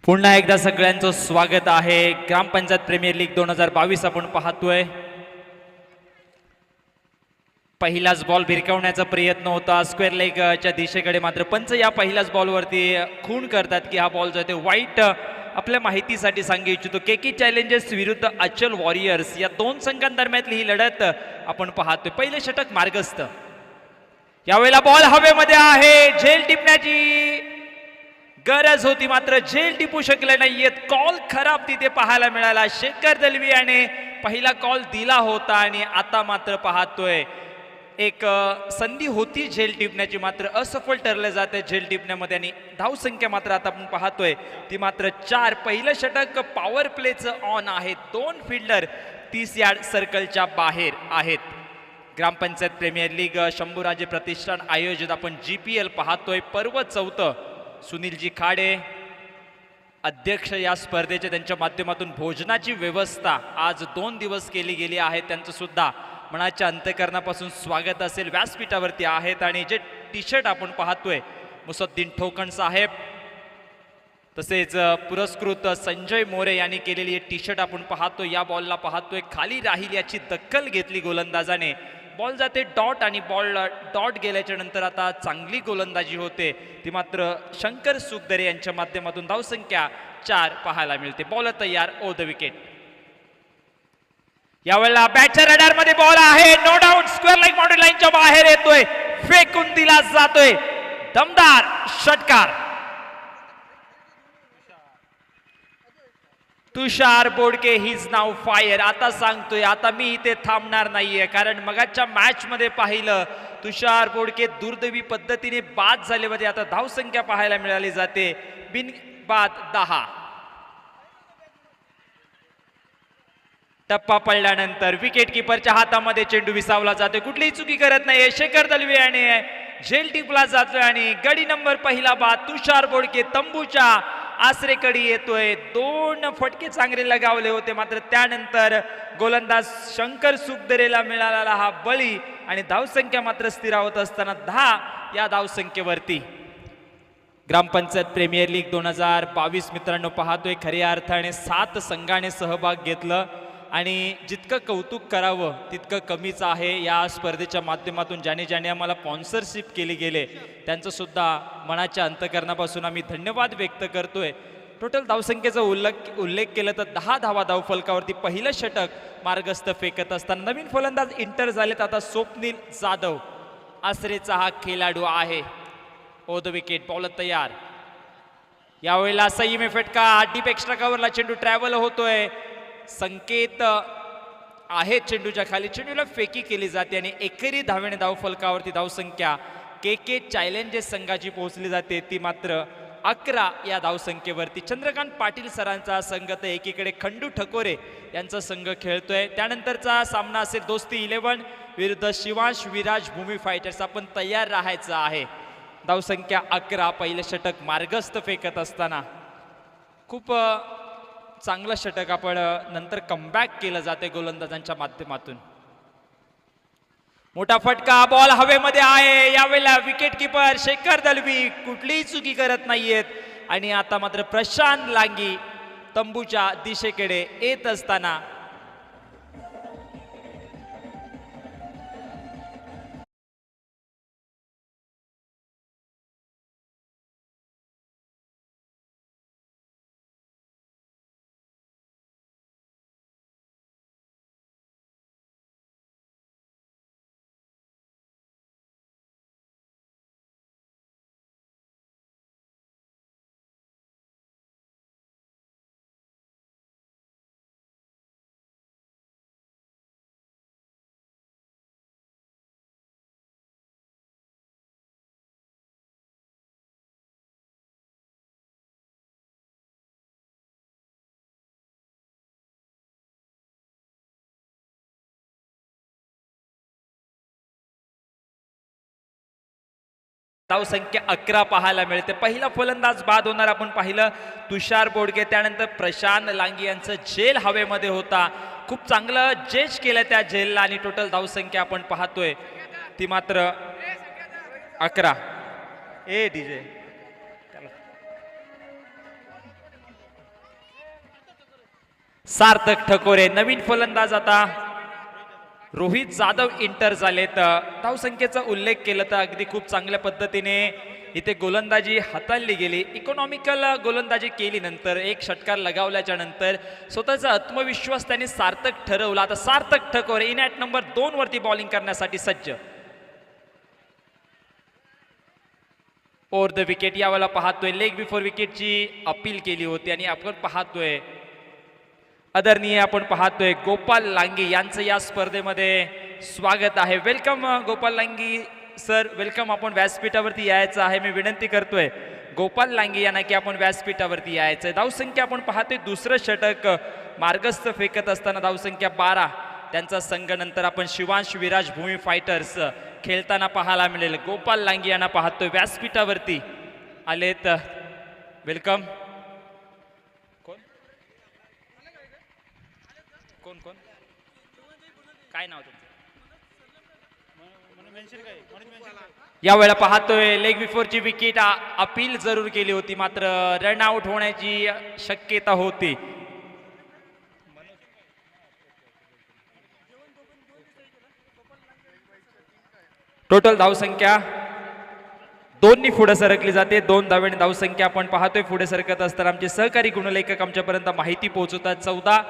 पुन्हा एकदा सगळ्यांचं स्वागत आहे। ग्रामपंचायत प्रीमियर लीग 2022 आपण पाहतोय। पहिलाच बॉल भिरकवण्याचा प्रयत्न होता स्क्वेअर लेगच्या दिशेकडे, मात्र पंच या पहिल्याच बॉलवरती खून करतात की हा बॉल जो आहे ते वाईट। आपल्या माहितीसाठी सांगू इच्छितो केके चॅलेंजर्स विरुद्ध अचल वॉरियर्स या दोन संघांदरम्यानली ही लढत आपण पाहतोय। पहिले षटक मार्गस्थ, यावेळेला बॉल हवेमध्ये आहे, झेल टिपण्याची गरज होती मात्र झेल टिपू शकले नाहीयेत। कॉल खराब तिथे पाहायला मिळाला, शेखर दलवी याने पहिला कॉल दिला होता आणि आता मात्र पाहतोय एक संधी होती झेल टिपण्याची, मात्र असफल ठरले जाते झेल टिपण्यामध्ये आणि धावसंख्या मात्र आता आपण पाहतोय ती मात्र 4। पहिलं षटक पॉवर प्लेचं ऑन आहे, 2 फिल्डर 30 यार्ड सर्कलच्या बाहेर आहेत। ग्रामपंचायत प्रीमियर लीग शंभूराजे प्रतिष्ठान आयोजित आपण GPL पाहतोय। पर्व 4, सुनीलजी खाडे अध्यक्ष या स्पर्धेचे, त्यांच्या माध्यमातून भोजनाची व्यवस्था आज 2 दिवस केली गेली आहे, त्यांचं सुद्धा मनाच्या अंतःकरणापासून स्वागत असेल। व्यासपीठावरती आहेत आणि जे टी शर्ट आपण पाहतोय मुसद्दीन ठोकण साहेब, तसेच पुरस्कृत संजय मोरे यांनी केलेली टी शर्ट आपण पाहतोय। या बॉलला पाहतोय खाली राहील याची दखल घेतली गोलंदाजाने, बॉल जाते डॉट आणि बॉल डॉट गेल्याच्या नंतर आता चांगली गोलंदाजी होते ती मात्र शंकर सुखदरे यांच्या माध्यमातून धावसंख्या 4 पाहायला मिळते। बॉल तयार, ओ द विकेट। यावेळेला बॅटच्या रडार मध्ये बॉल आहे, no doubt square leg boundary लाईनच्या बाहेर येतोय, फेकून दिला जातोय, दमदार षटकार। तुषार बोडके हिज नाव फायर। आता सांगतोय, आता मी इथे थांबणार नाहीये, कारण मगाच्या मॅच मध्ये पाहिलं तुषार बोडके दुर्दैवी पद्धतीने बाद झाले मध्ये आता धावसंख्या पाहायला मिळाली जाते, बिनबाद 10। टप्पा पडल्यानंतर विकेट किपरच्या हातामध्ये चेंडू विसावला जातोय, कुठलीही चुकी करत नाहीये शेखर दलवे याने झेल टिपला जातोय आणि गडी नंबर पहिला बाद तुषार बोडके तंबूच्या आसरेकडे येतोय। 2 फटके चांगले लगावले होते, मात्र त्यानंतर गोलंदाज शंकर सुखदरेला मिळालेला हा बळी आणि धावसंख्या मात्र स्थिरावत असताना 10 या धावसंख्येवरती ग्रामपंचायत प्रीमियर लीग 2022 मित्रांनो पाहतोय। खऱ्या अर्थाने 7 संघाने सहभाग घेतलं आणि जितकं कौतुक करावं तितकं कमीच आहे। या स्पर्धेच्या माध्यमातून ज्याने ज्याने आम्हाला स्पॉन्सरशिप केली गेले त्यांचं सुद्धा मनाच्या अंतःकरणापासून आम्ही धन्यवाद व्यक्त करतोय। टोटल धावसंख्येचा उल्लेख केला तर 10 धावा धावफलकावरती पहिलं षटक मार्गस्थ फेकत असताना नवीन फलंदाज इंटर झालेत आता स्वप्नील जाधव आसरेचा हा खेळाडू आहे। ओ द विकेट, बॉल तयार। यावेळेला संयमी फटका डीप एक्स्ट्रा कव्हरला चेंडू ट्रॅव्हल होतोय, संकेत आहे चेंडूच्या खाली, चेंडूला फेकी केली जाते आणि एकेरी धावेने धावफलकावरती धावसंख्या केके चॅलेंजर्स संघाची पोहोचली जाते ती मात्र 11 या धावसंख्येवरती। चंद्रकांत पाटील सरांचा संघ तर एकीकडे खंडू ठकोरे यांचा संघ खेळतोय। त्यानंतरचा सामना असेल दोस्ती 11 विरुद्ध शिवांश विराज भूमी फायटर्स। आपण तयार राहायचं आहे। धावसंख्या 11, पहिलं षटक मार्गस्थ फेकत असताना खूप चांगलं षटक आपण नंतर कमबॅक केलं जाते गोलंदाजांच्या माध्यमातून। मोठा फटका, बॉल हवेमध्ये आहे, यावेळेला विकेट किपर शेखर दलवी कुठलीही चुकी करत नाहीयेत आणि आता मात्र प्रशांत लांगी तंबूच्या दिशेकडे येत असताना धावसंख्या 11 पाहायला मिळते। पहिला फलंदाज बाद होणार आपण पाहिलं तुषार बोडके, त्यानंतर प्रशांत लांगी यांचं झेल हवेमध्ये होता, खूप चांगलं जेज केलं त्या झेलला आणि टोटल धावसंख्या आपण पाहतोय ती मात्र 11। ए डीजे सार्थक ठकोरे नवीन फलंदाज आता रोहित जाधव इंटर झालेत. धावसंख्येचा उल्लेख केला तर अगदी खूप चांगल्या पद्धतीने इथे गोलंदाजी हाताळली गेली. इकॉनॉमिकल गोलंदाजी केली नंतर एक षटकार लगावल्याच्या नंतर स्वतःचा आत्मविश्वास त्यांनी सार्थक ठरवला. आता सार्थक ठकोरे इन ॲट नंबर 2 वरती बॉलिंग करण्यासाठी सज्ज. ओव्हर द विकेट यावेळेला पाहतोय लेग बिफोर विकेटची अपील केली होती आणि आपण पाहतोय आदरणीय आपण पाहतोय गोपाल लांगी यांचं या स्पर्धेमध्ये स्वागत आहे. Welcome Gopal Langi sir, welcome. आपण व्यासपीठावरती यायचं आहे. मी विनंती करतोय गोपाल लांगी यांना की आपण व्यासपीठावरती यायचं. धावसंख्या आपण पाहतोय दुसरं षटक मार्गस्थ फेकत असताना धावसंख्या 12 त्यांचा संघ. नंतर आपण शिवांश विराज भूमी फायटर्स खेळताना पाहायला मिळेल. गोपाल लांगी यांना पाहतोय व्यासपीठावरती आलेत. वेलकम. कोण कोण काय नाव तुमचं? यावेळेला पाहतोय लेग बिफोरची विकेट अपील जरूर केली होती, मात्र रन आउट होण्याची शक्यता होती. टोटल धावसंख्या 2नी पुढे सरकली जाते. 2 धावेने धावसंख्या आपण पाहतोय पुढे सरकत असताना आमचे सहकारी गुणलेखक आमच्यापर्यंत माहिती पोहोचवतात. 14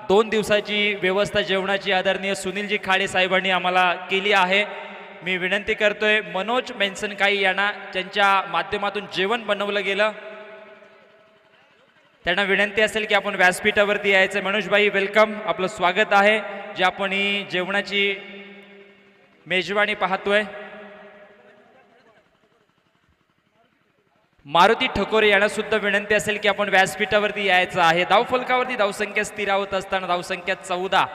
2 दिवसाची व्यवस्था जेवणाची आदरणीय सुनीलजी खाडे साहेबांनी आम्हाला केली आहे. मी विनंती करतोय मनोज मेन्सनकाई यांना ज्यांच्या माध्यमातून जेवण बनवलं गेलं त्यांना विनंती असेल की आपण व्यासपीठावरती यायचं. मनोजभाई वेलकम, आपलं स्वागत आहे. जे आपण ही जेवणाची मेजवानी पाहतोय. मारुती ठकोरे यांना सुद्धा विनंती असेल की आपण व्यासपीठावरती यायचं आहे. धावफलकावरती धावसंख्या स्थिरावत असताना धावसंख्या 14.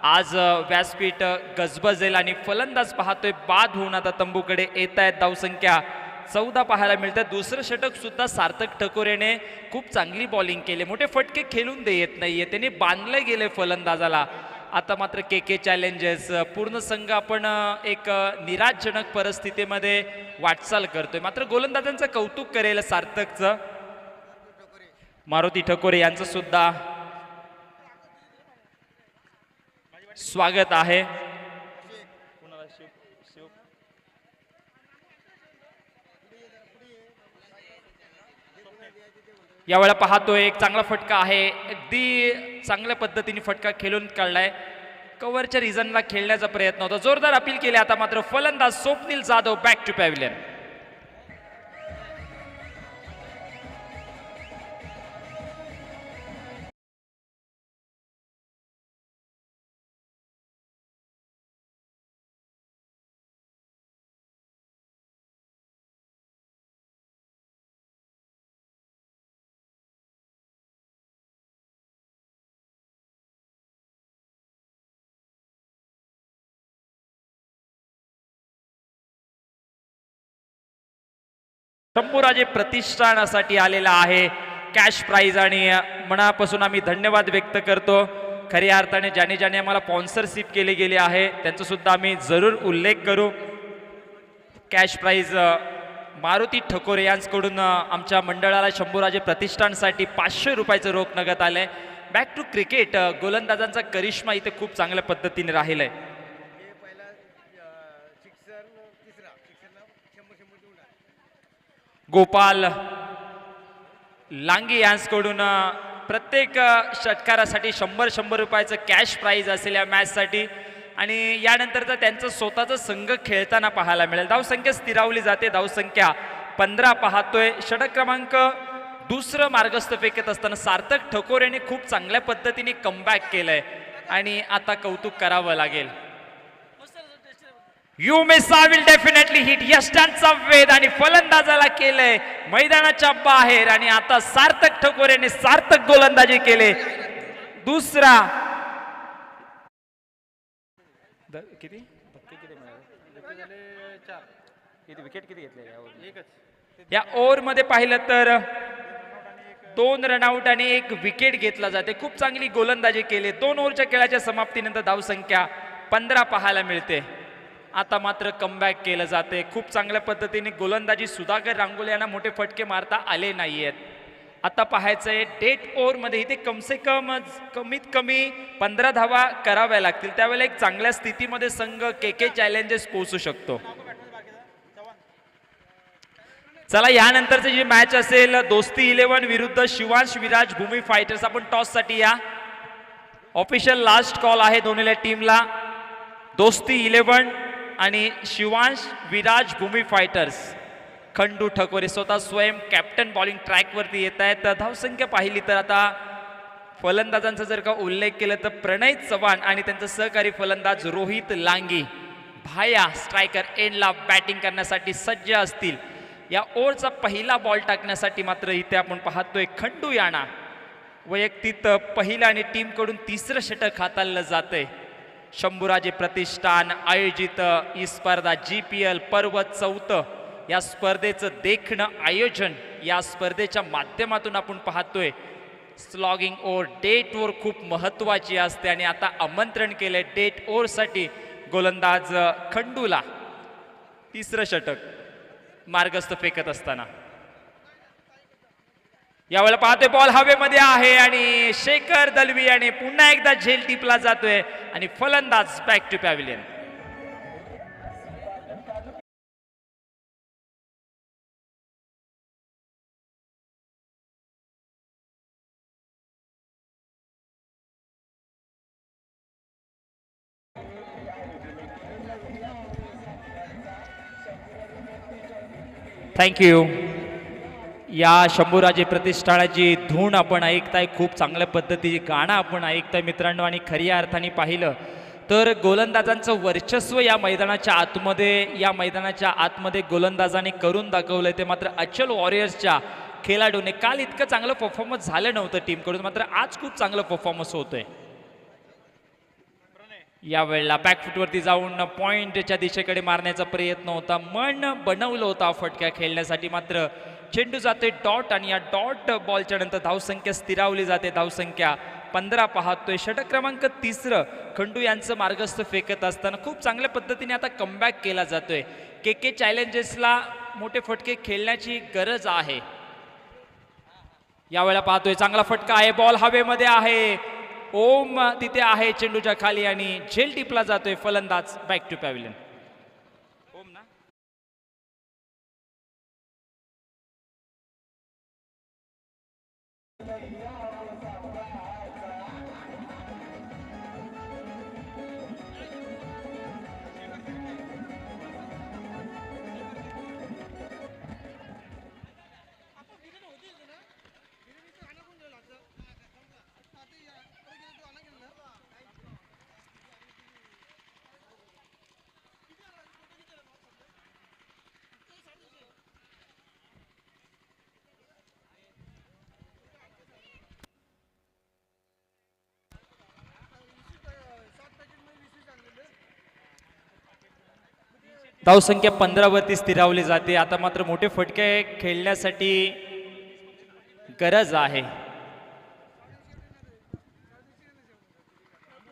आज व्यासपीठ गजबजेल आणि फलंदाज पाहतोय बाद होऊन आता तंबूकडे येत आहेत. धावसंख्या 14 पाहायला मिळतात. दुसरं षटक सुद्धा सार्थक ठकोरेने खूप चांगली बॉलिंग केली. मोठे फटके खेळून देत नाहीये, त्यांनी बांधले गेले फलंदाजाला. आता मात्र के चॅलेंजेस पूर्ण संघ आपण एक निराशजनक परिस्थितीमध्ये वाटचाल करतोय. मात्र गोलंदाजांचं कौतुक करेल सार्थकचं. मारुती ठकोरे यांचं सुद्धा स्वागत आहे. यावेळेला पाहतोय एक चांगला फटका आहे. अगदी चांगल्या पद्धतीने फटका खेळून काढलाय. कव्हरच्या रिझनला खेळण्याचा प्रयत्न होता. जोरदार अपील केले. आता मात्र फलंदाज Swapnil Jadhav back to pavilion. Shambhuraje प्रतिष्ठानासाठी आलेला आहे कॅश प्राइज आणि मनापासून आम्ही धन्यवाद व्यक्त करतो. खऱ्या अर्थाने ज्याने ज्याने आम्हाला स्पॉन्सरशिप केली गेली आहे त्यांचा सुद्धा आम्ही जरूर उल्लेख करू. कॅश प्राइज मारुती ठकोरे यांच्याकडून आमच्या मंडळाला शंभूराजे प्रतिष्ठानसाठी 500 रुपयाचं रोख नगद आलंय. Back to cricket. गोलंदाजांचा करिश्मा इथे खूप चांगल्या पद्धतीने राहिलाय. गोपाल लांगी यांच्याकडून प्रत्येक षटकारासाठी 100 रुपयाचं कॅश प्राइज असेल या मॅचसाठी. आणि यानंतर तर त्यांचं स्वतःचा संघ खेळताना पाहायला मिळेल. धावसंख्या स्थिरावली जाते. धावसंख्या 15 पाहतोय. षटक क्रमांक दुसरं मार्गस्थ फेकत असताना सार्थक ठकोरेने खूप चांगल्या पद्धतीने कमबॅक केलंय आणि आता कौतुक करावं लागेल. यू मेसा विल डेफिनेटली हिट. यष्टांचा वेध आणि फलंदाजाला केलंय मैदानाच्या बाहेर आणि आता सार्थक ठकोरेने सार्थक गोलंदाजी केले. दुसरा किती विकेट किती घेतले या ओव्हर मध्ये पाहिलं तर 2 रनआउट आणि 1 विकेट घेतला जाते. खूप चांगली गोलंदाजी केली. 2 ओव्हरच्या खेळाच्या समाप्तीनंतर धावसंख्या 15 पाहायला मिळते. आता मात्र कमबॅक केलं जाते. खूप चांगल्या पद्धतीने गोलंदाजी सुधाकर रांगोले यांना मोठे फटके मारता आले नाहीयेत. आता पाहायचंय डेट ओव्हरमध्ये इथे कमसे कमीत कमी 15 धावा कराव्या लागतील, त्यावेळेला एक चांगल्या स्थितीमध्ये संघ के चॅलेंजेस पोहोचू शकतो. चला यानंतरची जी मॅच असेल दोस्ती 11 विरुद्ध शिवांश विराज भूमी फायटर्स. आपण टॉस साठी या. ऑफिशियल लास्ट कॉल आहे दोन्ही टीमला. दोस्ती 11 आणि शिवांश विराज भूमी फायटर्स. खंडू ठकोरे स्वतः स्वयं कॅप्टन बॉलिंग ट्रॅकवरती येत आहेत. धावसंख्या पाहिली तर आता फलंदाजांचा जर का उल्लेख केला तर प्रणय चव्हाण आणि त्यांचा सहकारी फलंदाज रोहित लांगी भाया स्ट्रायकर एंडला बॅटिंग करण्यासाठी सज्ज असतील. या ओव्हरचा पहिला बॉल टाकण्यासाठी मात्र इथे आपण पाहतोय खंडू याना वैयक्तिक पहिला आणि टीमकडून तिसरं षटक हाताळलं जातंय. शंभूराजे प्रतिष्ठान आयोजित ही स्पर्धा GPL पर्व 4 या स्पर्धेचं देखणं आयोजन या स्पर्धेच्या माध्यमातून आपण पाहतोय. स्लॉगिंग ओव्हर डेट ओव्हर खूप महत्त्वाची असते आणि आता आमंत्रण केलंय डेट ओव्हरसाठी गोलंदाज खंडूला. तिसरं षटक मार्गस्थ फेकत असताना यावेळेला पाहतोय बॉल हवेमध्ये आहे आणि शेखर दलवी आणि पुन्हा एकदा झेल टिपला जातोय आणि फलंदाज बॅक टू पॅव्हिलियन. थँक्यू. या शंभूराजे प्रतिष्ठानाची धून आपण ऐकताय, खूप चांगल्या पद्धतीची गाणं आपण ऐकताय मित्रांनो. आणि खऱ्या अर्थाने पाहिलं तर गोलंदाजांचं वर्चस्व या मैदानाच्या आतमध्ये गोलंदाजाने करून दाखवलंय. ते मात्र अचल वॉरियर्सच्या खेळाडूने काल इतकं चांगलं परफॉर्मन्स झालं नव्हतं टीमकडून, मात्र आज खूप चांगलं परफॉर्मन्स होतोय. यावेळेला बॅकफुटवरती जाऊन पॉइंटच्या दिशेकडे मारण्याचा प्रयत्न होता. मन बनवलं होता फटक्या खेळण्यासाठी, मात्र चेंडू जाते डॉट आणि या डॉट बॉलच्या नंतर धावसंख्या स्थिरावली जाते. धावसंख्या 15 पाहतोय. षटक क्रमांक 3 खंडू यांचं मार्गस्थ फेकत असताना खूप चांगल्या पद्धतीने आता कमबॅक केला जातोय. के चॅलेंजेसला मोठे फटके खेळण्याची गरज आहे. यावेळेला पाहतोय चांगला फटका आहे, बॉल हवेमध्ये आहे. ओम तिथे आहे चेंडूच्या खाली आणि झेल टिपला जातोय. फलंदाज बॅक टू पॅव्हिलियन. ओम ना धावसंख्या 15 वरती स्थिरावली जाते. आता मात्र मोठे फटके खेळण्यासाठी गरज आहे.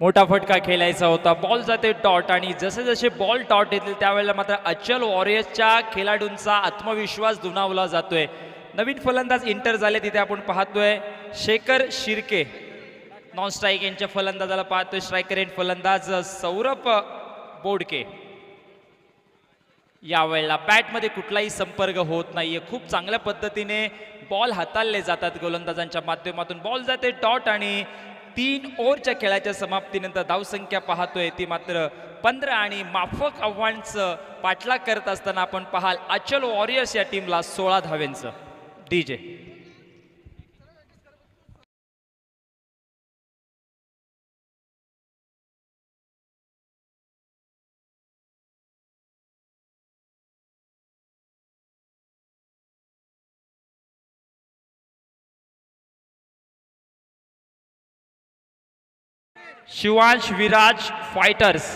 मोठा फटका खेळायचा होता. बॉल जाते डॉट आणि जसे जसे बॉल डॉट येतील त्यावेळेला मात्र अचल वॉरियर्सच्या खेळाडूंचा आत्मविश्वास दुणावला जातोय. नवीन फलंदाज इंटर झाले तिथे आपण पाहतोय शेखर शिर्के नॉन स्ट्राईक यांच्या फलंदाजाला पाहतोय. स्ट्रायकर एंड फलंदाज सौरभ बोडके. यावेळेला बॅटमध्ये कुठलाही संपर्क होत नाहीये. खूप चांगल्या पद्धतीने बॉल हाताळले जातात गोलंदाजांच्या माध्यमातून. बॉल जाते डॉट आणि 3 ओव्हरच्या खेळाच्या समाप्तीनंतर धावसंख्या पाहतोय ती मात्र 15 आणि माफक आव्हानांचं पाठलाग करत असताना आपण पाहाल अचल वॉरियर्स या टीमला 16 धाव्यांचं. DJ Shivansh Viraj Fighters.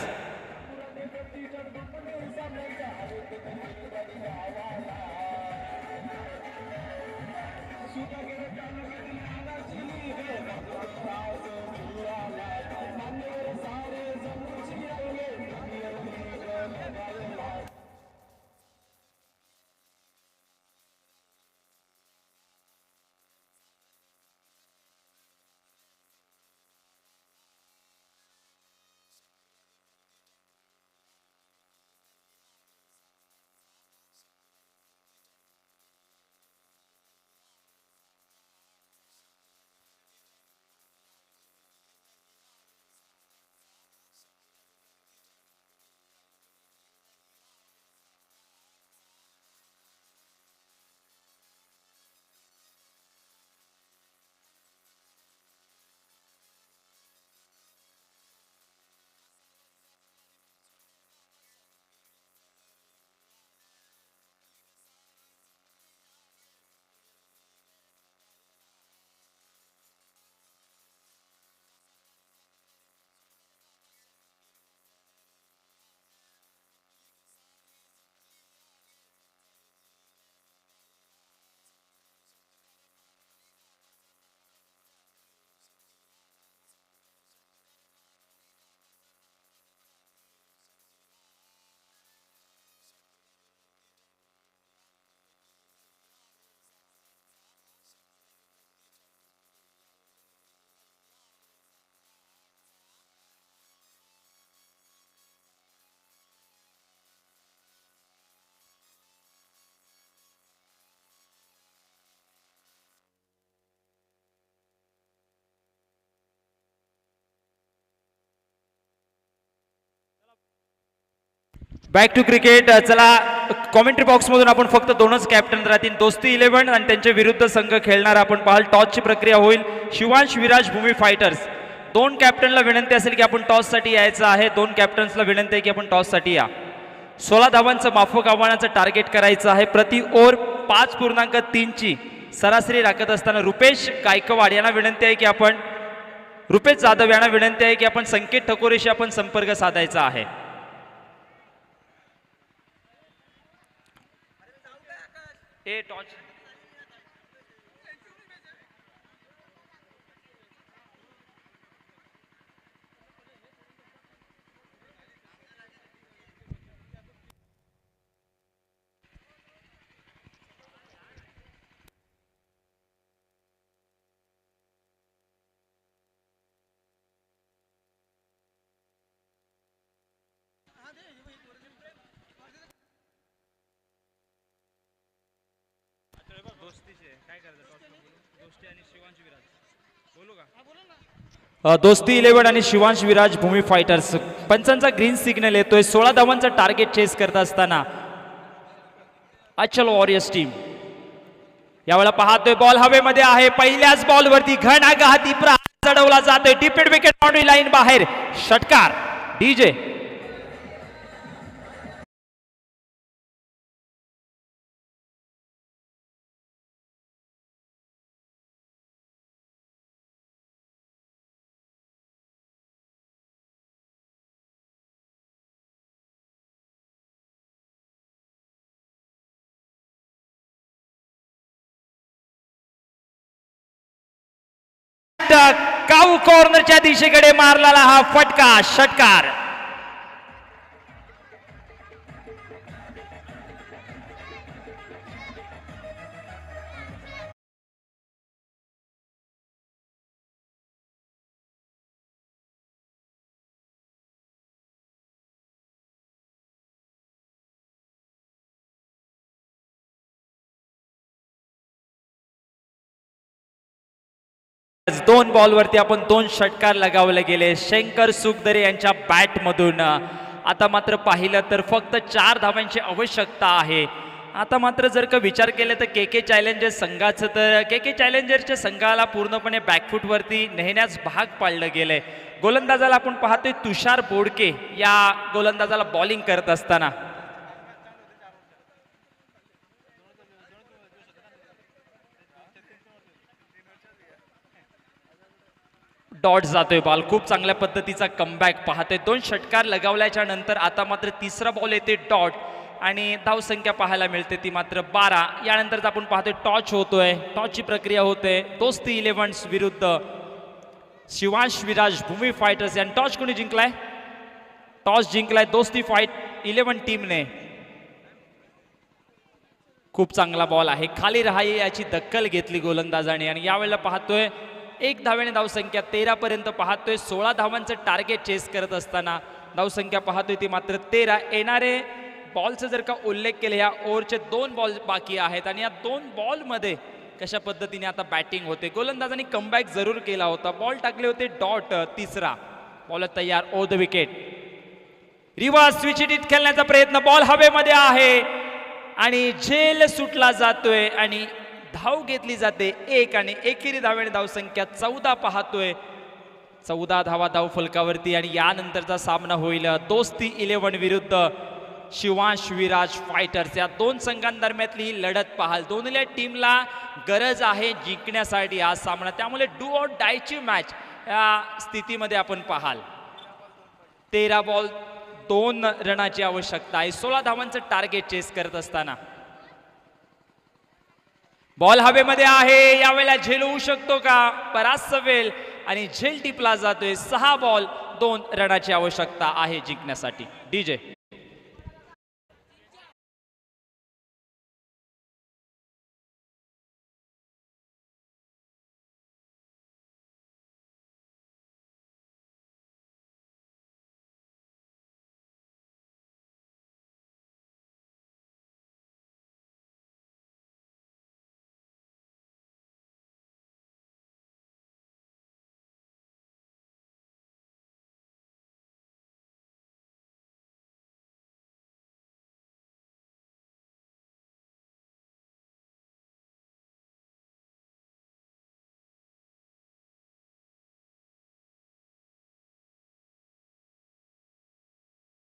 Back to cricket. चला कॉमेंट्री बॉक्समधून आपण फक्त दोनच कॅप्टन राहतील. दोस्ती 11 आणि त्यांच्या विरुद्ध संघ खेळणार आपण पाहाल. टॉसची प्रक्रिया होईल. शिवांश विराज भूमी फायटर्स. दोन कॅप्टनला विनंती असेल की आपण टॉससाठी यायचं आहे. दोन कॅप्टन्सला विनंती आहे की आपण टॉससाठी या. 16 धावांचं माफक आव्हानाचं टार्गेट करायचं आहे. प्रति ओव्हर 5.3 ची सरासरी राखत असताना रुपेश गायकवाड यांना विनंती आहे की आपण रुपेश जाधव यांना विनंती आहे की आपण संकेत ठकोरेशी आपण संपर्क साधायचा आहे. ए टॉच दोस्ती 11 आणि शिवांश विराज भूमी फायटर्स. पंचांचा ग्रीन सिग्नल येतोय. 16 धावांचा टार्गेट चेस करत असताना अचल वॉरियर्स टीम यावेळेला पाहतोय बॉल हवेमध्ये आहे. पहिल्याच बॉलवरती घणाघाती प्रहार चढवला जातोय. डिपेड विकेट बाउंड्री लाईन बाहेर. षटकार डीजे. काऊ कॉर्नरच्या दिशेकडे मारलेला हा फटका. षटकार. दोन बॉलवरती आपण दोन षटकार लगावले गेले शंकर सुखदरे यांच्या बॅट मधून. आता मात्र पाहिलं तर फक्त 4 धावांची आवश्यकता आहे. आता मात्र जर का विचार केला तर के चॅलेंजर्स संघाचं तर के चॅलेंजर्सच्या संघाला पूर्णपणे बॅकफूटवरती नेण्यास भाग पाडलं गेलंय. गोलंदाजाला आपण पाहतोय तुषार बोडके या गोलंदाजाला बॉलिंग करत असताना डॉट जातोय बॉल. खूप चांगल्या पद्धतीचा कमबॅक पाहतोय. 2 षटकार लगावल्याच्या नंतर आता मात्र तिसरा बॉल येते डॉट आणि धावसंख्या पाहायला मिळते ती मात्र 12. यानंतर आपण पाहतोय टॉच होतोय. टॉचची प्रक्रिया होते. दोस्ती 11 विरुद्ध शिवांश विराज भूमी फायटर्स आणि टॉस कोणी जिंकलाय? टॉस जिंकलाय दोस्ती 11 टीमने. खूप चांगला बॉल आहे. खाली राहाई याची दखल घेतली गोलंदाजाने आणि यावेळेला पाहतोय 1 धावेने धावसंख्या 13 पर्यंत पाहतोय. 16 धावांचं टार्गेट चेस करत असताना धावसंख्या पाहतोय ती मात्र 13. येणारे बॉलचा जर का उल्लेख केला या ओव्हरचे 2 बॉल बाकी आहेत आणि या 2 बॉलमध्ये कशा पद्धतीने आता बॅटिंग होते. गोलंदाजांनी कमबॅक जरूर केला होता. बॉल टाकले होते डॉट. तिसरा बॉल तयार. ओ द विकेट. रिव्हर्स स्विच खेळण्याचा प्रयत्न. बॉल हवेमध्ये आहे आणि झेल सुटला जातोय आणि धाव घेतली जाते 1 आणि एकेरी धावेने धावसंख्या 14 पाहतोय. 14 धावा धाव फलकावरती आणि यानंतरचा सामना होईल दोस्ती 11 विरुद्ध शिवांश विराज फायटर्स. या 2 संघांदरम्यातली ही लढत पाहाल. दोन्ही टीमला गरज आहे जिंकण्यासाठी हा सामना. त्यामुळे डू ऑर डायची मॅच या स्थितीमध्ये आपण पाहाल. 13 बॉल 2 रनाची आवश्यकता आहे. 16 धावांचं टार्गेट चेस करत असताना बॉल हवेमध्ये आहे. यावेळेला झेल होऊ शकतो का? बराच वेळ आणि झेल टिपला जातोय. 6 बॉल 2 रनाची आवश्यकता आहे जिंकण्यासाठी. डीजे.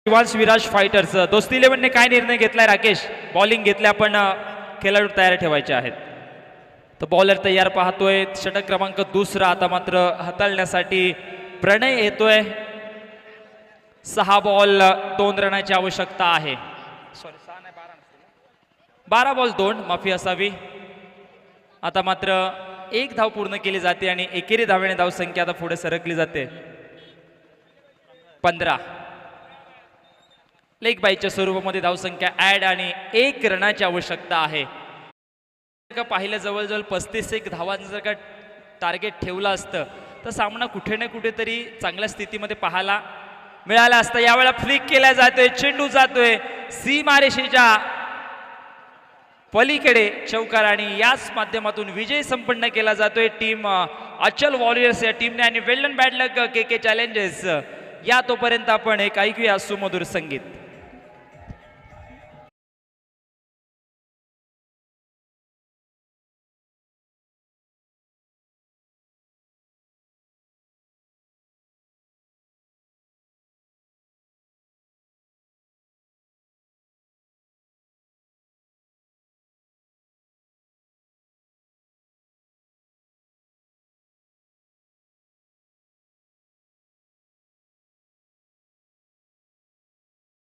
शिवांश विराज फायटर्स दोस्ती 11 ने काय निर्णय घेतलाय राकेश? बॉलिंग घेतल्या पण खेळाडू तयार ठेवायचे आहेत. तर बॉलर तयार पाहतोय. षटक क्रमांक दुसरा आता मात्र हाताळण्यासाठी प्रणय येतोय. 6 बॉल 2 रनाची आवश्यकता आहे. सॉरी 6 नाही 12 बॉल 2 माफी असावी. आता मात्र 1 धाव पूर्ण केली जाते आणि एकेरी धावेने धावसंख्या आता पुढे सरकली जाते. 15 लेग बाईच्या स्वरूपामध्ये धावसंख्या ऍड आणि 1 रनाची आवश्यकता आहे. पाहिलं जवळजवळ 35 धावांचं जर का टार्गेट ठेवलं असतं तर सामना कुठे ना कुठेतरी चांगल्या स्थितीमध्ये पाहायला मिळाला असता. यावेळेला फ्लिक केला जातोय. चेंडू जातोय सीमारेषेच्या पलीकडे चौकार आणि याच माध्यमातून विजय संपन्न केला जातोय टीम अचल वॉरियर्स या टीमने. आणि वेल डन बॅड लक के चॅलेंजेस. या तोपर्यंत आपण एक ऐकूया सुमधुर संगीत.